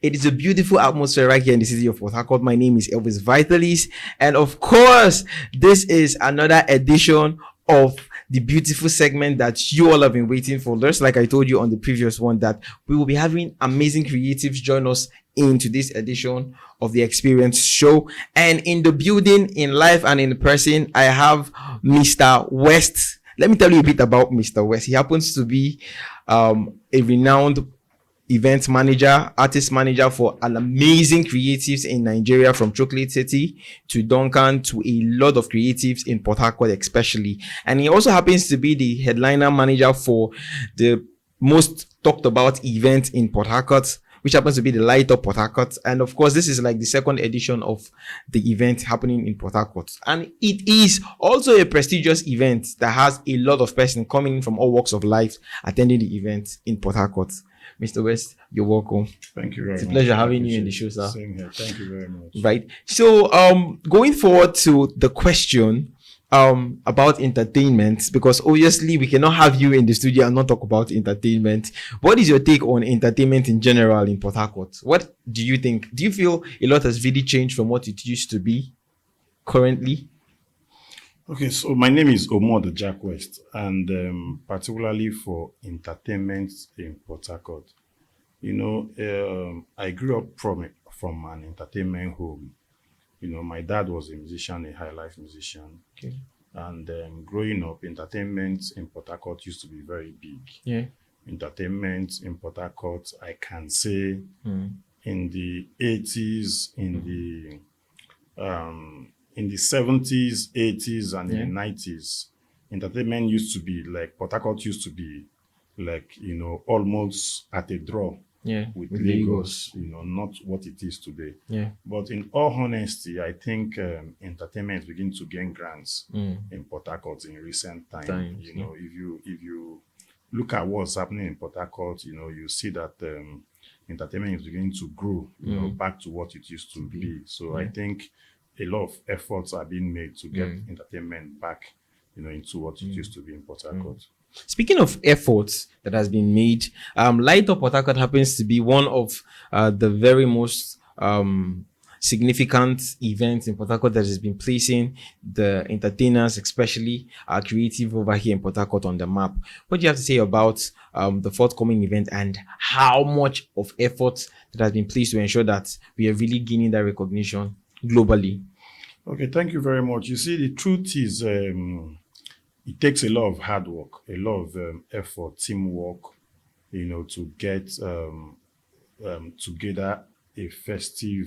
It is a beautiful atmosphere right here in the city of Port Harcourt. My name is Elvis Vitalis, and of course, this is another edition of the beautiful segment that you all have been waiting for. Just like I told you on the previous one, that we will be having amazing creatives join us into this edition of the Experience Show. And in the building, in live and in person, I have Mr. West. Let me tell you a bit about Mr. West. He happens to be a renowned event manager, artist manager for an amazing creatives in Nigeria, from Chocolate City to Duncan to a lot of creatives in Port Harcourt especially. And he also happens to be the headliner manager for the most talked about event in Port Harcourt, which happens to be the Light Up Port Harcourt. And of course, this is like the second edition of the event happening in Port Harcourt. And it is also a prestigious event that has a lot of persons coming from all walks of life attending the event in Port Harcourt. Mr. West, you're welcome. Thank you very much. It's a pleasure having you in the show, sir. Same here. Thank you very much. Right. So, going forward to the question about entertainment, because obviously we cannot have you in the studio and not talk about entertainment. What is your take on entertainment in general in Port Harcourt? What do you think? Do you feel a lot has really changed from what it used to be currently? Okay, so my name is Omodu Jack West, and particularly for entertainment in Port Harcourt. You know, I grew up from an entertainment home. You know, my dad was a musician, a high life musician. Okay. And growing up, entertainment in Port Harcourt used to be very big. Yeah. Entertainment in Port Harcourt, I can say, in the 80s, in the 70s, 80s, and in the 90s, entertainment used to be like, Port Harcourt used to be like, you know, almost at a draw with Lagos, you know, not what it is today. Yeah. But in all honesty, I think entertainment is beginning to gain grants in Port Harcourt in recent times. You know, if you look at what's happening in Port Harcourt, you know, you see that entertainment is beginning to grow, you know, back to what it used to be. So I think a lot of efforts are being made to get entertainment back, you know, into what it used to be in Port Harcourt. Speaking of efforts that has been made, Light Up Port Harcourt happens to be one of the very most significant events in Port Harcourt that has been placing the entertainers, especially our creative over here in Port Harcourt, on the map. What do you have to say about the forthcoming event and how much of effort that has been placed to ensure that we are really gaining that recognition globally? Okay, thank you very much. You see, the truth is, it takes a lot of hard work, a lot of effort, teamwork, you know, to get together a festive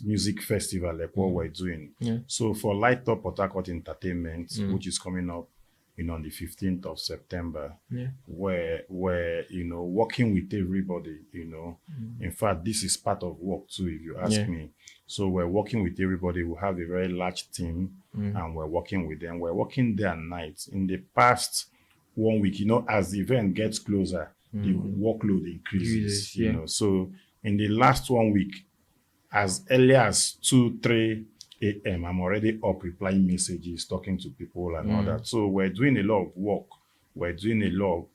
music festival like what we're doing. Yeah. So for Light Up Port Harcourt Entertainment, which is coming up, you know, on the 15th of September, we're you know, working with everybody, you know. In fact, this is part of work too, if you ask me. So we're working with everybody. We have a very large team, and we're working with them. We're working day and night. In the past 1 week, you know, as the event gets closer, the workload increases, you know. So in the last 1 week, as early as 2-3 a.m., I'm already up replying messages, talking to people and all that. So we're doing a lot of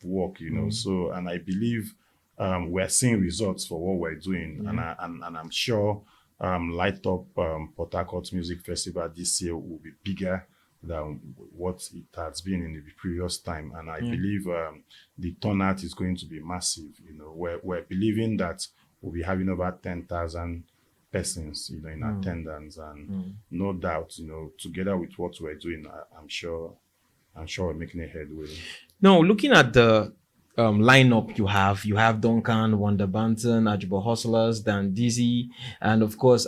work. You know. So, and I believe we're seeing results for what we're doing. And I'm sure Light Up Port Harcourt Music Festival this year will be bigger than what it has been in the previous time. And I believe the turnout is going to be massive. You know, we're believing that we'll be having over 10,000 persons, you know, in attendance, and no doubt, you know, together with what we're doing, I'm sure we're making a headway. No, looking at the lineup, you have Duncan, Wonder Banton, Ajibo Hustlers, Dan Dizzy, and of course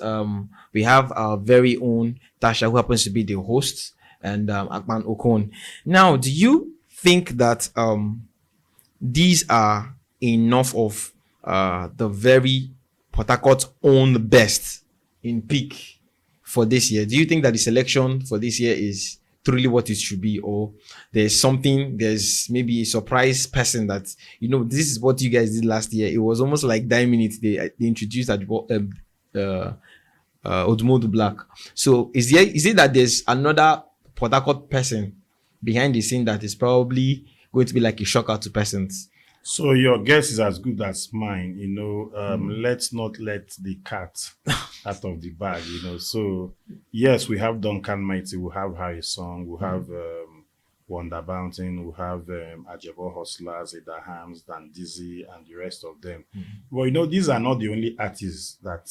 we have our very own Tasha, who happens to be the host, and Akman Okon. Now, do you think that these are enough of the very Port Harcourt's own best in peak for this year? Do you think that the selection for this year is truly what it should be, or there's maybe a surprise person that, you know, this is what you guys did last year? It was almost like 9 minutes they introduced Omodu Black. So is it that there's another Port Harcourt person behind the scene that is probably going to be like a shocker to persons? So your guess is as good as mine. Let's not let the cat out of the bag. So yes, we have Duncan Mighty, we have Harry Song, we have Wonder Mountain, we have Ajabo Hustlers, Ada Hams, Dan Dizzy, and the rest of them. Well, these are not the only artists that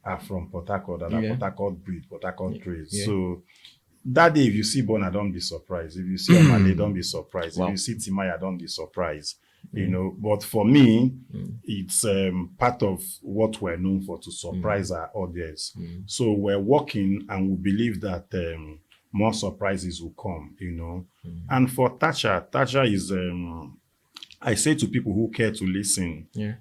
are from Port Harcourt, that are Yeah. Port Harcourt breed, Port Harcourt raised. Yeah. So that day, if you see Bona, don't be surprised. If you see Omale, don't be surprised. Wow. If you see Timaya, don't be surprised. But for me, it's part of what we're known for, to surprise our audience. So we're working, and we believe that more surprises will come. And for Tasha is I say to people who care to listen, Yeah.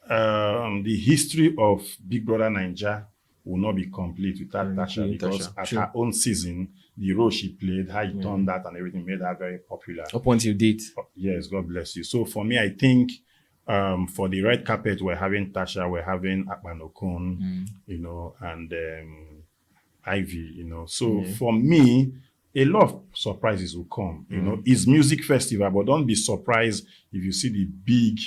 the history of Big Brother Naija will not be complete without Tasha, including because Tasha. at True. her own season, the role she played, how he turned that and everything, made her very popular. Up until date. Yes, God bless you. So for me, I think for the red carpet, we're having Tasha, we're having Akpanokun, and Ivy, So for me, a lot of surprises will come. It's music festival, but don't be surprised if you see the big,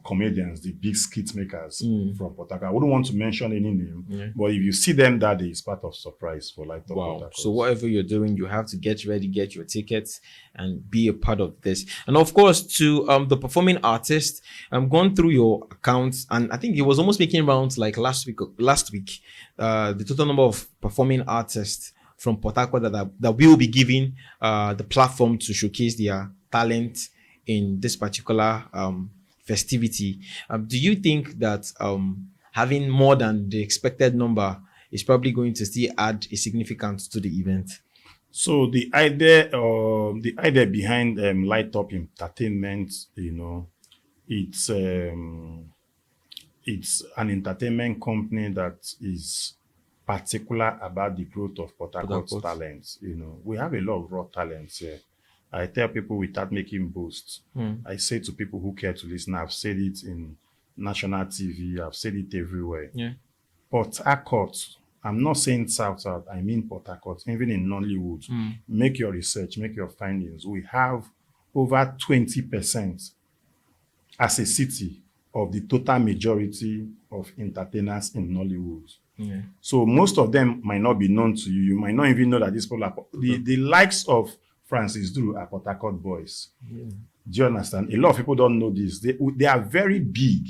comedians, the big skit makers from Port Harcourt. I wouldn't want to mention any name, but if you see them that day, it's part of surprise for Light Up Port Wow. Harcourt. So whatever you're doing, you have to get ready, get your tickets, and be a part of this. And of course, to the performing artist, I'm going through your accounts, and I think it was almost making rounds like last week. The total number of performing artists from Port Harcourt that will be given the platform to showcase their talent in this particular festivity. Do you think that having more than the expected number is probably going to still add a significance to the event? So the idea behind Light Up Entertainment, it's an entertainment company that is particular about the growth of Port Harcourt's talents. We have a lot of raw talents here. I tell people without making boasts. I say to people who care to listen, I've said it in national TV, I've said it everywhere. Yeah. Port Harcourt, I'm not saying South, I mean Port Harcourt, even in Nollywood. Make your research, make your findings. We have over 20% as a city of the total majority of entertainers in Nollywood. Yeah. So most of them might not be known to you. You might not even know that these people are the likes of Francis Drew are Port Harcourt boys. Yeah. Do you understand? A lot of people don't know this. They are very big.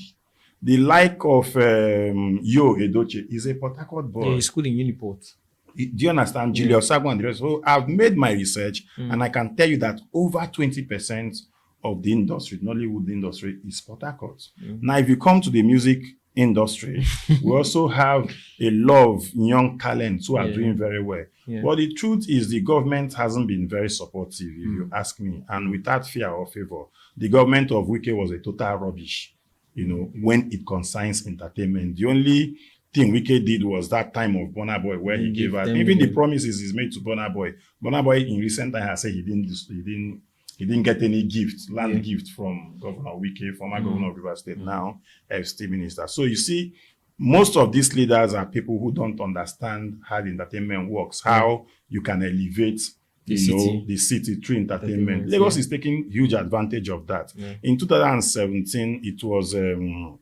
The like of Yo Edoche is a Port Harcourt boy. Yeah, he's school in Uniport. Do you understand? Julius Sago and the rest. So I've made my research, and I can tell you that over 20% of the industry, Nollywood industry, is Port Harcourt. Now, if you come to the music industry, we also have a lot of young talents who are doing very well. Yeah. But the truth is, the government hasn't been very supportive, if you ask me. And without fear or favor, the government of Wike was a total rubbish, when it concerns entertainment. The only thing Wike did was that time of Burna Boy, where he gave out even the promises he's made to Burna Boy. Burna Boy in recent time has said he didn't get any land gift from Governor Wike, former governor of Rivers State, now FST minister. So you see, most of these leaders are people who don't understand how the entertainment works, how you can elevate the city through entertainment. Lagos is taking huge advantage of that. In 2017, it wasn't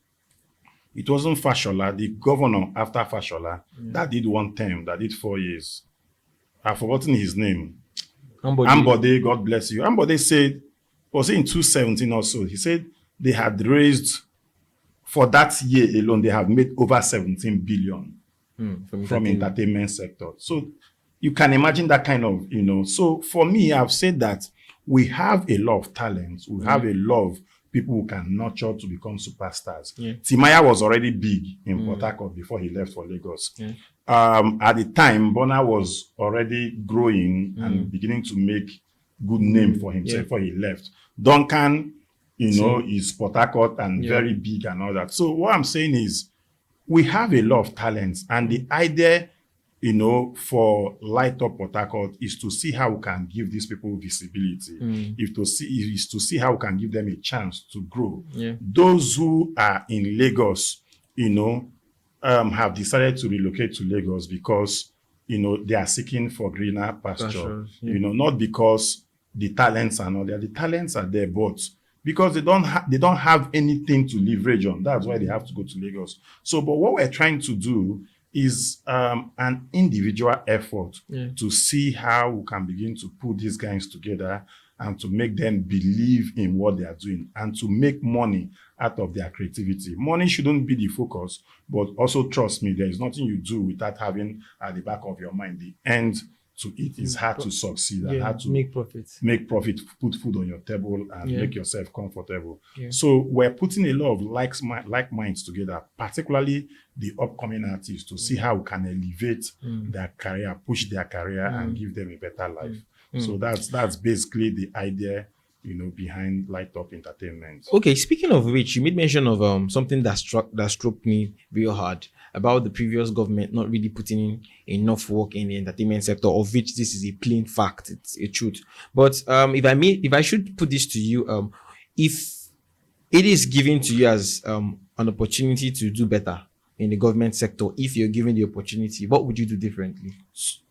Fashola, the governor after Fashola, that did one term, that did 4 years. I've forgotten his name. Ambode, God bless you. Ambode said, was it in 2017 or so? He said they had raised, for that year alone, they have made over 17 billion from entertainment sector. So you can imagine that kind of, So for me, I've said that we have a lot of talents. We have a lot of people who can nurture to become superstars. Yeah. Timaya was already big in Port Harcourt before he left for Lagos. Yeah. At the time, Burna was already growing and beginning to make good name for himself before he left. Duncan, is Port Harcourt and very big and all that. So what I'm saying is, we have a lot of talents, and the idea, for Light Up Port Harcourt is to see how we can give these people visibility. Is to see how we can give them a chance to grow. Yeah. Those who are in Lagos, have decided to relocate to Lagos because, they are seeking for greener pasture. Not because the talents are not there. The talents are there, but because they don't have anything to leverage on. That's why they have to go to Lagos. So, but what we're trying to do is an individual effort to see how we can begin to put these guys together and to make them believe in what they are doing and to make money out of their creativity. Money shouldn't be the focus, but also trust me, there is nothing you do without having at the back of your mind the end to it is hard to succeed and hard to make profit, put food on your table and make yourself comfortable. Yeah. So we're putting a lot of like minds together, particularly the upcoming artists, to see how we can elevate their career, push their career and give them a better life. So that's basically the idea, behind Light Up Entertainment. Okay, speaking of which, you made mention of something that struck me real hard about the previous government not really putting in enough work in the entertainment sector, of which this is a plain fact. It's a truth. But if I should put this to you, if it is given to you as an opportunity to do better in the government sector, if you're given the opportunity, what would you do differently?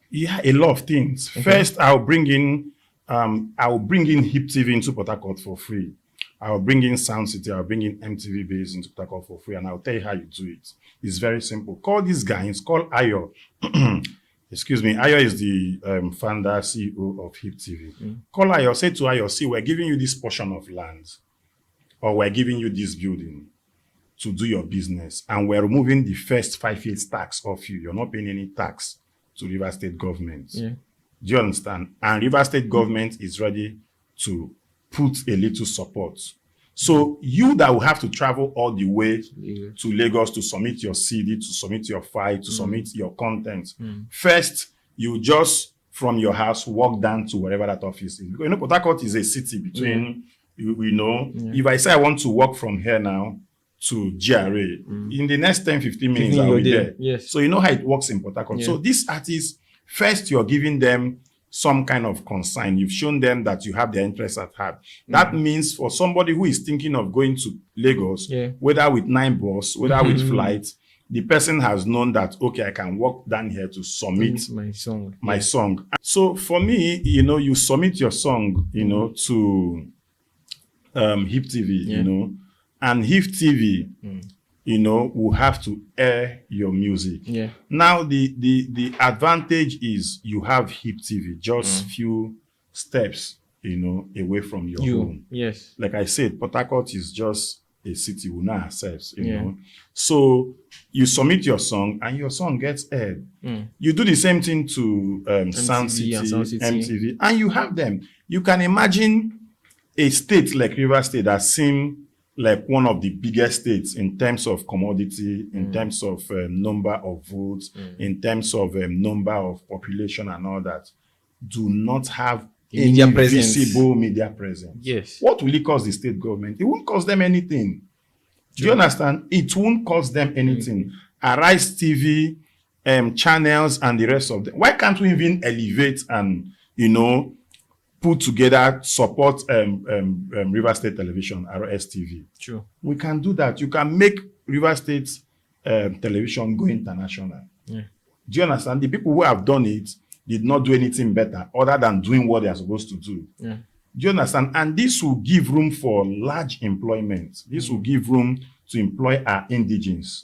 Yeah, a lot of things. Okay. First, I'll bring in Hip TV into Port Harcourt for free. I'll bring in Sound City, I'll bring in MTV Base into Port Harcourt for free, and I'll tell you how you do it. It's very simple. Call these guys, call Ayo. Excuse me, Ayo is the founder, CEO of Hip TV. Call Ayo, say to Ayo, see, we're giving you this portion of land, or we're giving you this building to do your business, and we're removing the first 5 years tax off you. You're not paying any tax to River State government. Yeah. Do you understand? And River State government is ready to put a little support. So you that will have to travel all the way to Lagos to submit your CD, to submit your file, to submit your content. First, you just from your house walk down to wherever that office is. Because Port Harcourt is a city between, if I say I want to walk from here now to GRA, in the next 10-15 minutes I'll be there. Yes. So you know how it works in Port Harcourt. So these artists, first you're giving them some kind of consign. You've shown them that you have their interests at heart. That means for somebody who is thinking of going to Lagos, whether with 9 bus, whether with flight, the person has known that, okay, I can walk down here to submit my song. So for me, you submit your song, to Hip TV, and Hip TV, will have to air your music. Yeah. Now, the advantage is you have Hip TV, just few steps, away from your home. Yes. Like I said, Port Harcourt is just a city we know ourselves, know. So you submit your song and your song gets aired. You do the same thing to Sound City, MTV, and you have them. You can imagine a state like River State that seems like one of the biggest states in terms of commodity, in terms of number of votes, in terms of number of population and all that, do not have any visible media presence. Yes. What will it cost the state government? It won't cost them anything. Do you understand? It won't cost them anything. Arise TV, channels, and the rest of them. Why can't we even elevate and, put together, support River State Television, RSTV? Sure. We can do that. You can make River State Television go international. Yeah. Do you understand? The people who have done it did not do anything better other than doing what they are supposed to do. Yeah. Do you understand? And this will give room for large employment. This will give room to employ our indigenes,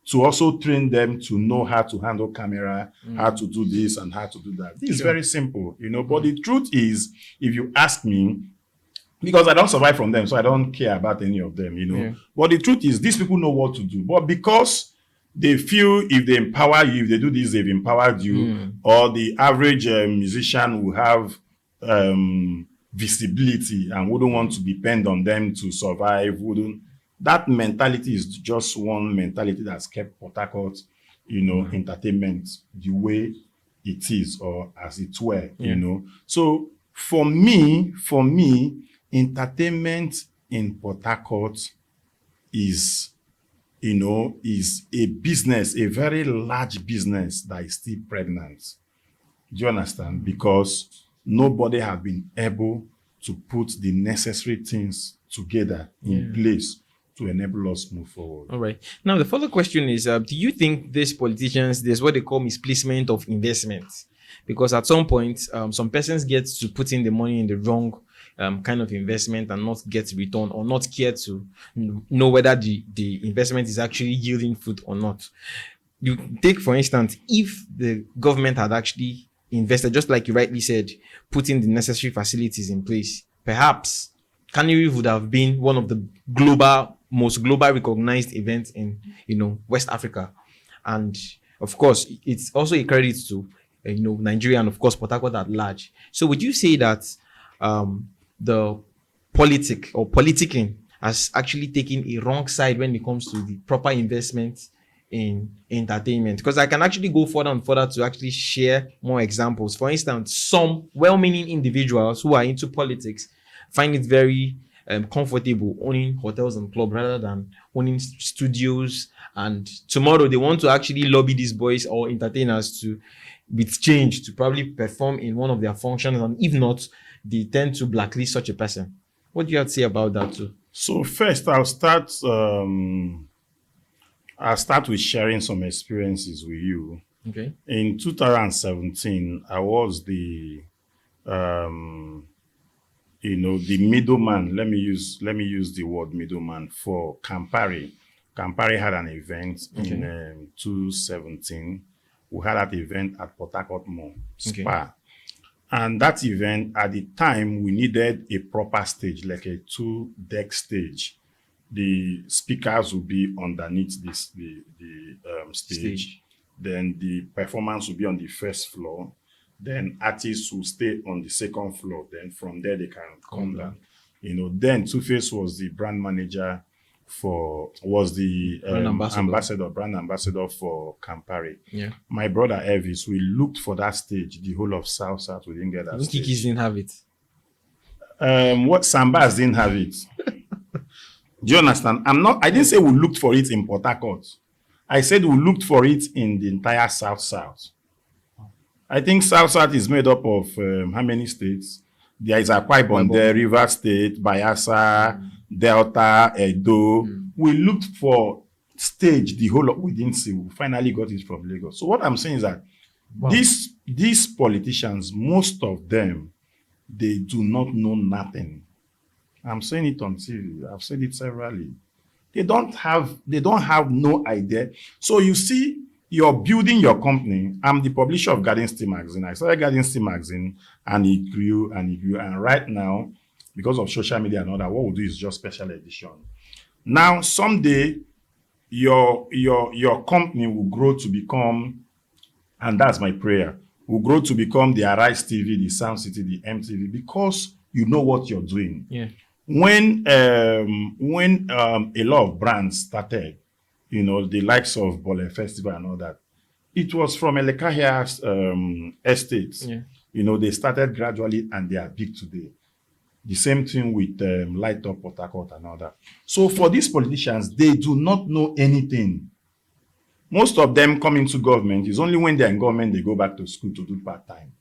to also train them to know how to handle camera, how to do this and how to do that. This is very simple, but the truth is, if you ask me, because I don't survive from them, so I don't care about any of them, But the truth is, these people know what to do. But because they feel if they empower you, if they do this, they've empowered you, or the average musician will have visibility and wouldn't want to depend on them to survive, that mentality is just one mentality that's kept Port Harcourt, entertainment the way it is, or as it were, So for me, entertainment in Port Harcourt is a business, a very large business that is still pregnant. Do you understand? Because nobody has been able to put the necessary things together in place to enable us move forward. All right. Now, the further question is, do you think these politicians, there's what they call misplacement of investments? Because at some point, some persons get to put in the money in the wrong kind of investment and not get return, or not care to know whether the investment is actually yielding fruit or not. You take, for instance, if the government had actually invested, just like you rightly said, putting the necessary facilities in place, perhaps Canary would have been one of the most global recognized events in, West Africa. And of course, it's also a credit to, Nigeria, and of course, Port Harcourt at large. So would you say that the politicking has actually taken a wrong side when it comes to the proper investment in entertainment? Because I can actually go further and further to actually share more examples. For instance, some well-meaning individuals who are into politics find it very comfortable owning hotels and clubs rather than owning studios, and tomorrow they want to actually lobby these boys or entertainers to, with change, to probably perform in one of their functions, and if not, they tend to blacklist such a person. What do you have to say about that too? So first, I'll start with sharing some experiences with you. Okay. In 2017, I was the the middleman. Let me use the word middleman for Campari. Campari had an event in 2017. We had that event at Port Harcourt Mall, Spa. Okay. And that event, at the time, we needed a proper stage, like a 2-deck stage. The speakers would be underneath the stage. Then the performance would be on the first floor. Then artists will stay on the second floor. Then from there, they can come down. Then Two-Face was the brand manager brand ambassador for Campari. Yeah. My brother Elvis, we looked for that stage, the whole of South, we didn't get that stage. Kikis didn't have it. What Sambas didn't have it. Do you understand? I didn't say we looked for it in Port Harcourt. I said we looked for it in the entire South. I think South is made up of how many states? There is Akwa Ibom there, River State, Bayelsa, Delta, Edo. We looked for stage, the whole of, we didn't see. We finally got it from Lagos. So what I'm saying is that these politicians, most of them, they do not know nothing. I'm saying it on TV. I've said it severally. They don't have no idea. So you see, you're building your company. I'm the publisher of Garden State Magazine. I started Garden State Magazine, and it grew and it grew. And right now, because of social media and all that, what we'll do is just special edition. Now, someday, your company will grow to become, and that's my prayer, will grow to become the Arise TV, the Sound City, the MTV, because you know what you're doing. Yeah. When a lot of brands started, the likes of Bole Festival and all that, it was from Elekahia's estates. Yeah. They started gradually and they are big today. The same thing with Light Up Port Harcourt and all that. So for these politicians, they do not know anything. Most of them come into government. It's only when they're in government they go back to school to do part-time.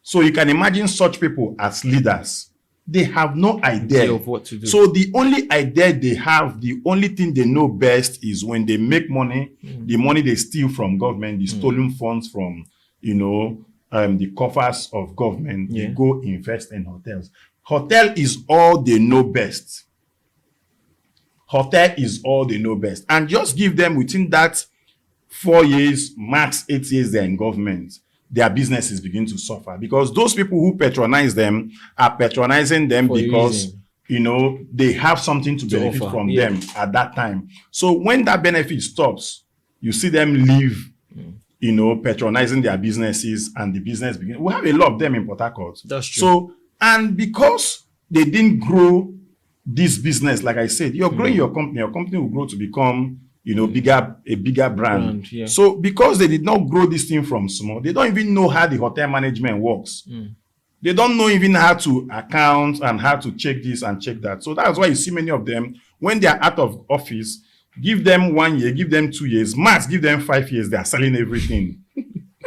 So you can imagine such people as leaders. They have no idea of what to do. So the only idea they have, the only thing they know best is when they make money, the money they steal from government, the stolen funds from, the coffers of government, they go invest in hotels. Hotel is all they know best. Hotel is all they know best. And just give them within that 4 years, max 8 years they're in government, their businesses begin to suffer, because those people who patronize them are patronizing them because they have something to benefit from them at that time. So when that benefit stops, you see them leave, patronizing their businesses, and the business begins. We have a lot of them in Port Harcourt. That's true. So, and because they didn't grow this business, like I said, you're growing your company will grow to become a bigger brand. So because they did not grow this thing from small, they don't even know how the hotel management works. They don't know even how to account and how to check this and check that. So that's why you see many of them, when they are out of office, give them 1 year, give them 2 years, max give them 5 years, they are selling everything.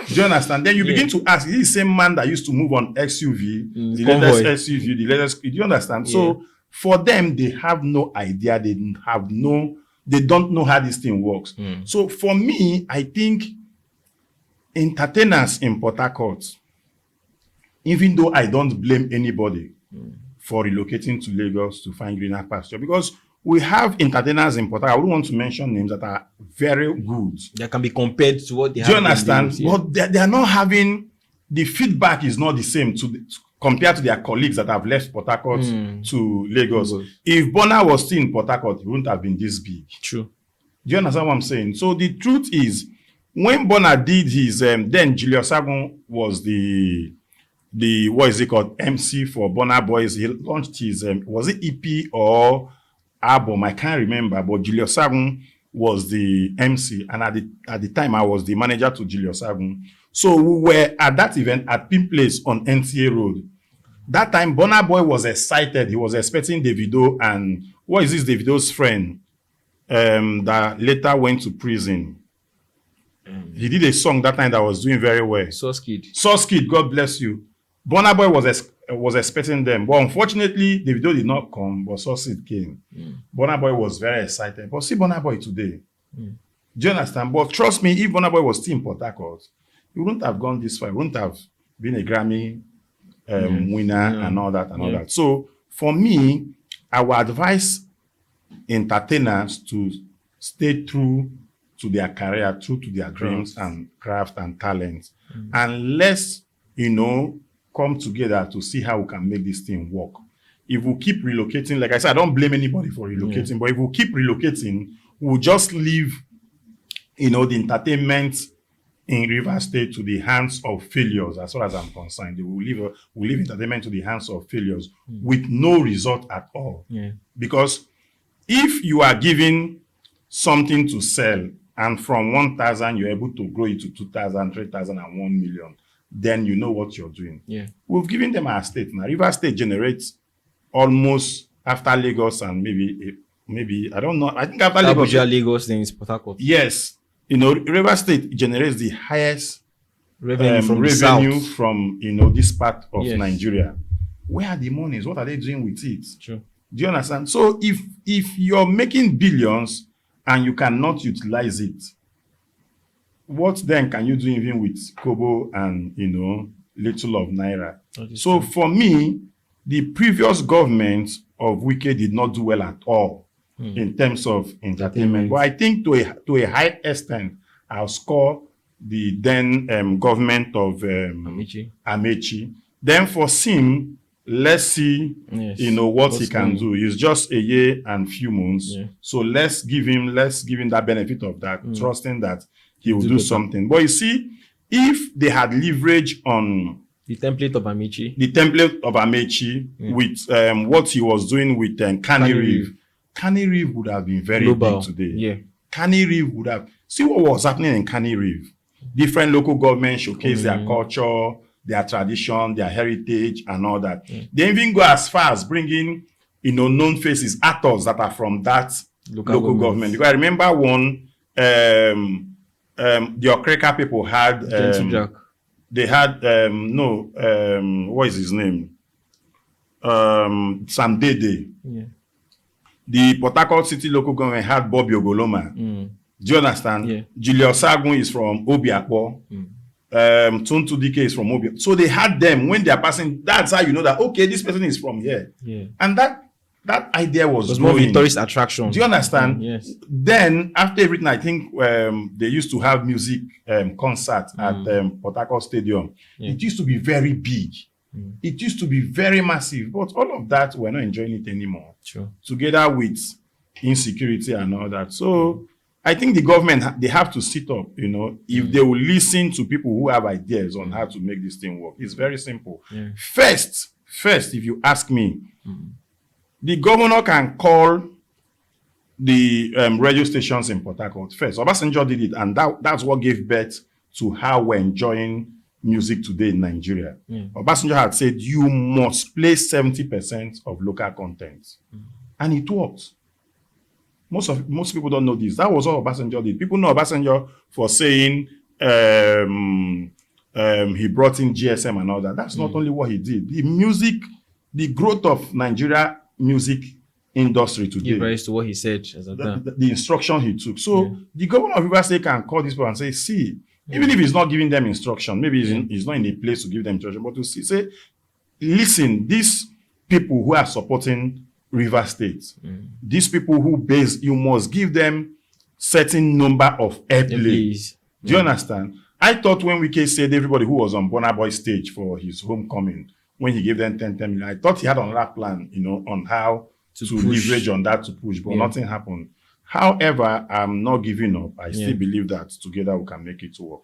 Do you understand? Then you begin to ask, is this the same man that used to move on SUV, the latest SUV, the latest, do you understand? So for them, they have no idea, they don't know how this thing works. So for me, I think entertainers in Port Harcourt, even though I don't blame anybody for relocating to Lagos to find greener pasture, because we have entertainers in Port Harcourt. I wouldn't want to mention names that are very good. That can be compared to what they have. Do you understand? But they are not having, the feedback is not the same compared to their colleagues that have left Port Harcourt to Lagos. If Bonner was still in Port Harcourt, it wouldn't have been this big. True. Do you understand what I'm saying? So the truth is, when Bonner did his, then Julius Agun was the what is it called, MC for Bonner Boys. He launched his, was it EP or album? I can't remember, but Julius Agun was the MC, and at the time I was the manager to Julius Agun. So we were at that event at Pin Place on NTA Road. That time, Bonner Boy was excited. He was expecting Davido and what is this Davido's friend that later went to prison. He did a song that time that was doing very well. Source Kid, God bless you. Bonner Boy was expecting them, but unfortunately, Davido did not come, but Source Kid came. Bonner Boy was very excited. But see Bonner Boy today. Do you understand? But trust me, if Bonner Boy was still in Port Harcourt, he wouldn't have gone this far. He wouldn't have been a Grammy winner and all that and all that. So for me, I would advise entertainers to stay true to their career, true to their dreams and craft and talent. And let's, come together to see how we can make this thing work. If we keep relocating, like I said, I don't blame anybody for relocating, but if we keep relocating, we'll just leave, the entertainment in Rivers State to the hands of failures, as far as I'm concerned. We'll leave entertainment to the hands of failures with no result at all. Because if you are given something to sell, and from 1,000, you're able to grow it to 2,000, 3,000, and 1 million, then you know what you're doing. We've given them our state. Now, River State generates almost, after Lagos and maybe I don't know, I think after Lagos, then it's Port Harcourt. Yes. River State generates the highest revenue from this part of Nigeria. Where are the monies? What are they doing with it? True. Do you understand? So if you're making billions and you cannot utilize it, what then can you do even with Kobo and little of Naira? So for me, the previous government of Wike did not do well at all in terms of entertainment. But I think to a high extent, I'll score the then government of Amechi. Then for Sim, let's see, what he can do. He's just a year and few months. So let's give him that benefit of that, trusting that he will do something. But you see, if they had leverage on the template of Amechi, with what he was doing with Canny Reeve would have been very global, big today. Canny Reeve would have. See what was happening in Canny Reeve. Different local governments showcase their culture, their tradition, their heritage, and all that. They even go as far as bringing, known faces, actors that are from that local government. Because I remember one, the Okreka people had, they had, what is his name? Sam Dede. The Port Harcourt City local government had Bobby Ogoloma. Do you understand? Julius Agun is from Obiakpo. Tuntu Dike is from Obiakpo. So they had them when they are passing. That's how you know that, okay, this person is from here. And that idea was more of a tourist attraction. Do you understand? Yes. Then, after everything, I think they used to have music concert at Port Harcourt Stadium. It used to be very big. It used to be very massive. But all of that, we're not enjoying it anymore. Sure. Together with insecurity and all that. So, I think the government, they have to sit up, if they will listen to people who have ideas on how to make this thing work. It's very simple. First, if you ask me, the governor can call the radio stations in Port Harcourt first. Obasanjo did it, and that's what gave birth to how we're enjoying music today in Nigeria. Obasanjo had said, you must play 70% of local content. And it worked. Most people don't know this. That was all Obasanjo did. People know Obasanjo for saying he brought in GSM and all that. That's not only what he did. The growth of Nigeria music industry today. Give rise to what he said as a the instruction he took. So the governor of Rivers State can call these people and say, see, even if he's not giving them instruction, maybe he's not in a place to give them instruction, but to say, listen, these people who are supporting River State. These people who base, you must give them certain number of airplay. Do you understand? I thought when Wike said everybody who was on Burna Boy stage for his homecoming, when he gave them 10 million, I thought he had another plan, on how to leverage on that to push, but nothing happened. However, I'm not giving up. I still believe that together we can make it work.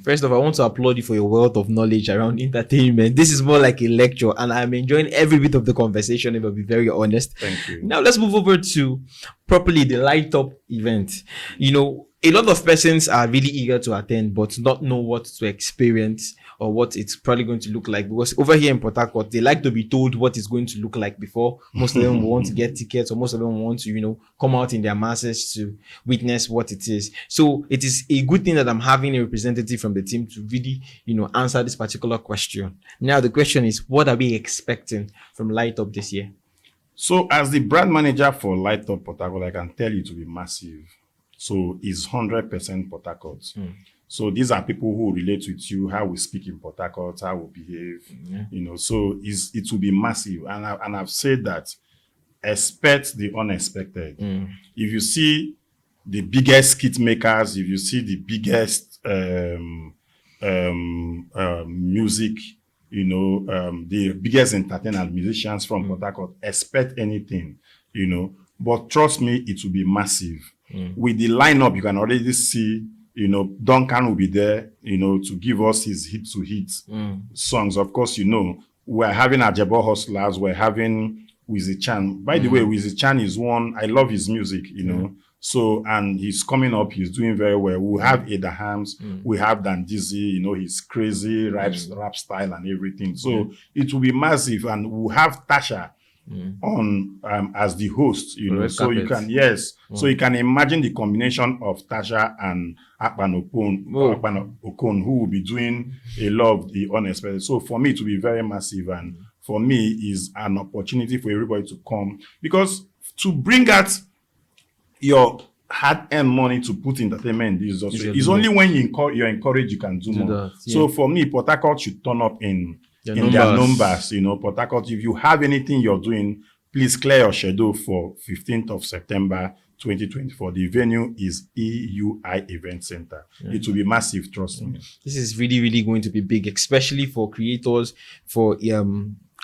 First of all, I want to applaud you for your wealth of knowledge around entertainment. This is more like a lecture, and I'm enjoying every bit of the conversation, if I'll be very honest. Thank you. Now, let's move over to properly the Light Up event. A lot of persons are really eager to attend, but not know what to experience or what it's probably going to look like. Because over here in Port Harcourt, they like to be told what it's going to look like before. Most of them want to get tickets, or most of them want to, come out in their masses to witness what it is. So it is a good thing that I'm having a representative from the team to really, answer this particular question. Now, the question is, what are we expecting from Light Up this year? So as the brand manager for Light Up Port Harcourt, I can tell you to be massive. So it's 100% Port Harcourt. So these are people who relate with you, how we speak in Port Harcourt, how we behave, so it will be massive. And I've said that expect the unexpected. If you see the biggest skit makers, if you see the biggest music, the biggest entertainers, musicians from Port Harcourt, expect anything, but trust me, it will be massive. With the lineup, you can already see, Duncan will be there, to give us his hit-to-hit songs. Of course, we're having Ajebo Hustlers, we're having Wizzy Chan. By the way, Wizzy Chan is one, I love his music, So, and he's coming up, he's doing very well. We have Ada Hams, we have Dan Dizzy, his crazy rap style and everything. So, it will be massive, and we'll have Tasha on as the host, so you can so you can imagine the combination of Tasha and Akpan Okon, who will be doing a lot of the unexpected. So for me, it will be very massive, and for me is an opportunity for everybody to come, because to bring out your hard-earned money to put entertainment in this industry is only when you're encouraged you can do more. So for me, Port Harcourt should turn up in their numbers, Port Harcourt, if you have anything you're doing, please clear your schedule for 15th of September 2024. The venue is EUI Event Center. It will be massive, trust me. This is really, really going to be big, especially for creators, for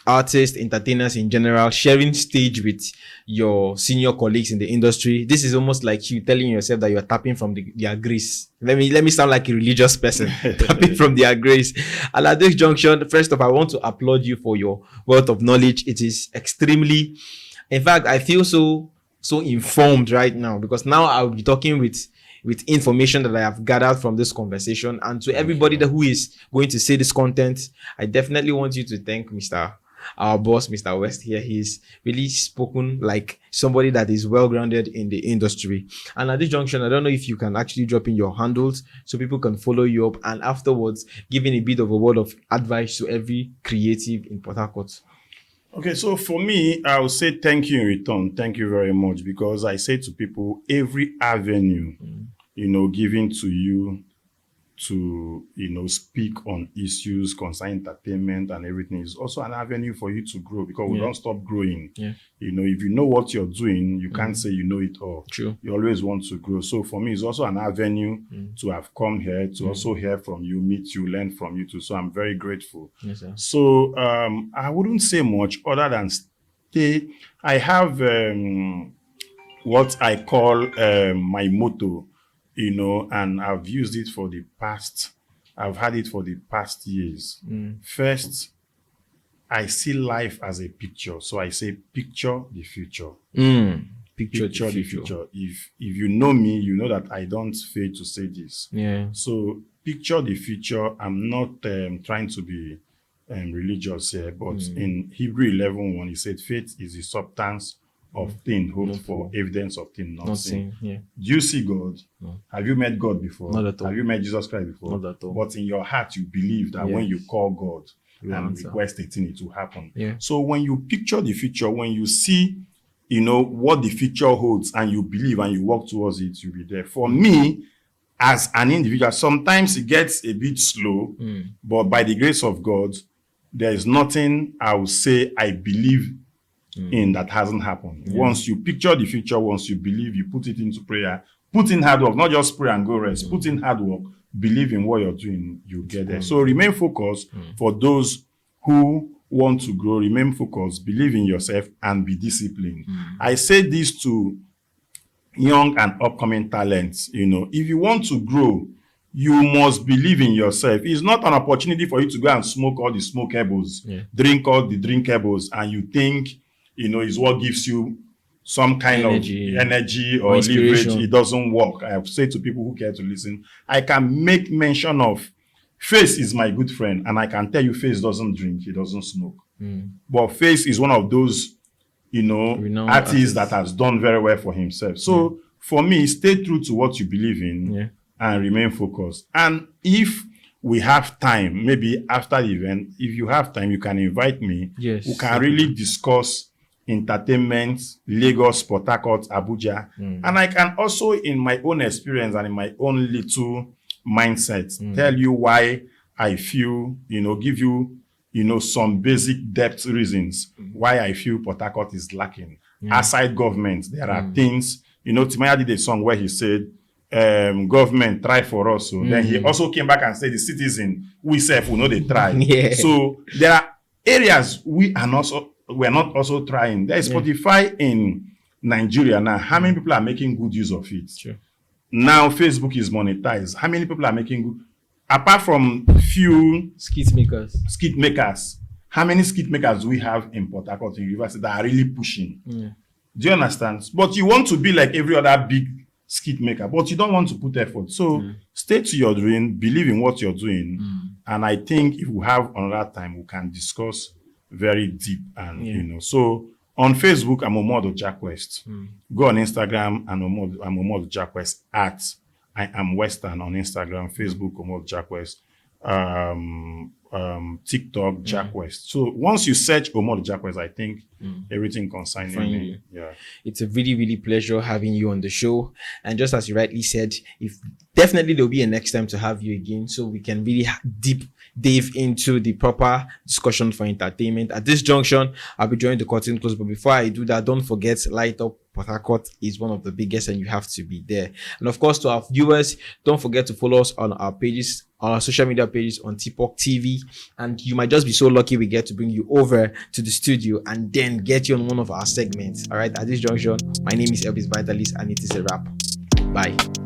artists, entertainers in general, sharing stage with your senior colleagues in the industry. This is almost like you telling yourself that you're tapping from their grace. Let me sound like a religious person, tapping from their grace. And at this junction, first of all, I want to applaud you for your wealth of knowledge. It is extremely, in fact, I feel so informed right now, because now I'll be talking with information that I have gathered from this conversation. And to everybody who is going to see this content, I definitely want you to thank our boss, Mr. West here. He's really spoken like somebody that is well grounded in the industry. And at this junction, I don't know if you can actually drop in your handles so people can follow you up, and afterwards giving a bit of a word of advice to every creative in Port Harcourt. Okay, so for me, I will say thank you in return. Thank you very much, because I say to people, every avenue, given to you to, speak on issues concerning entertainment and everything is also an avenue for you to grow, because we don't stop growing. If you know what you're doing, you can't say you know it all. True. You always want to grow. So for me, it's also an avenue to have come here, to also hear from you, meet you, learn from you too. So I'm very grateful. Yes, sir. So I wouldn't say much other than stay. I have what I call my motto, and I've used it for the past, I've had it for the past years. First, I see life as a picture. So I say, picture the future. Picture the future. If you know me, you know that I don't fail to say this. Yeah. So picture the future. I'm not trying to be religious here, but in Hebrew 11:1, he said, faith is the substance of things hoped for, evidence of things not seen. Yeah. Do you see God? No. Have you met God before? Not at all. Have you met Jesus Christ before? Not at all. But in your heart, you believe that when you call God and request a thing, it will happen. Yeah. So when you picture the future, when you see, what the future holds, and you believe and you work towards it, you'll be there. For me, as an individual, sometimes it gets a bit slow, but by the grace of God, there is nothing I will say I believe in that hasn't happened. Once you picture the future, once you believe, you put it into prayer, put in hard work, not just pray and go rest, put in hard work, believe in what you're doing, you get there. So remain focused for those who want to grow, remain focused, believe in yourself, and be disciplined. I say this to young and upcoming talents. If you want to grow, you must believe in yourself. It's not an opportunity for you to go and smoke all the smokables, drink all the drinkables, and you think, is what gives you some kind of energy or leverage. It doesn't work. I have said to people who care to listen, I can make mention of Face is my good friend, and I can tell you Face doesn't drink, he doesn't smoke. But Face is one of those, artists that has done very well for himself. So for me, stay true to what you believe in and remain focused. And if we have time, maybe after the event, if you have time, you can invite me. Yes. We can really discuss entertainment, Lagos, Port Harcourt, Abuja. And I can also, in my own experience and in my own little mindset, tell you why I feel, give you, some basic depth reasons why I feel Port Harcourt is lacking. Aside government, there are things, Timaya did a song where he said, government try for us. So then he also came back and said the citizen, we self will know they try. So there are areas we're not also trying. There is Spotify in Nigeria now. How many people are making good use of it? Sure. Now Facebook is monetized. How many people are making good? Apart from few skit makers, how many skit makers do we have in Port Harcourt University that are really pushing? Do you understand? But you want to be like every other big skit maker, but you don't want to put effort. So stay to your dream, believe in what you're doing. And I think if we have another time, we can discuss very deep. And, so on Facebook, I'm Omodu Jack West. Go on Instagram, and I'm Omodu Jack West at I am Western on Instagram, Facebook, Omodu Jack West, TikTok, Jack West. So once you search Omodu Jack West, I think everything concerning me. Yeah. It's a really, really pleasure having you on the show. And just as you rightly said, if definitely there'll be a next time to have you again, so we can really dive into the proper discussion for entertainment. At this junction, I'll be drawing the curtain close. But before I do that, don't forget, Light Up Port Harcourt is one of the biggest, and you have to be there. And of course, to our viewers, don't forget to follow us on our pages, our social media pages on TikTok TV. And you might just be so lucky we get to bring you over to the studio and then get you on one of our segments. All right, at this junction, my name is Elvis Vitalis, and it is a wrap. Bye.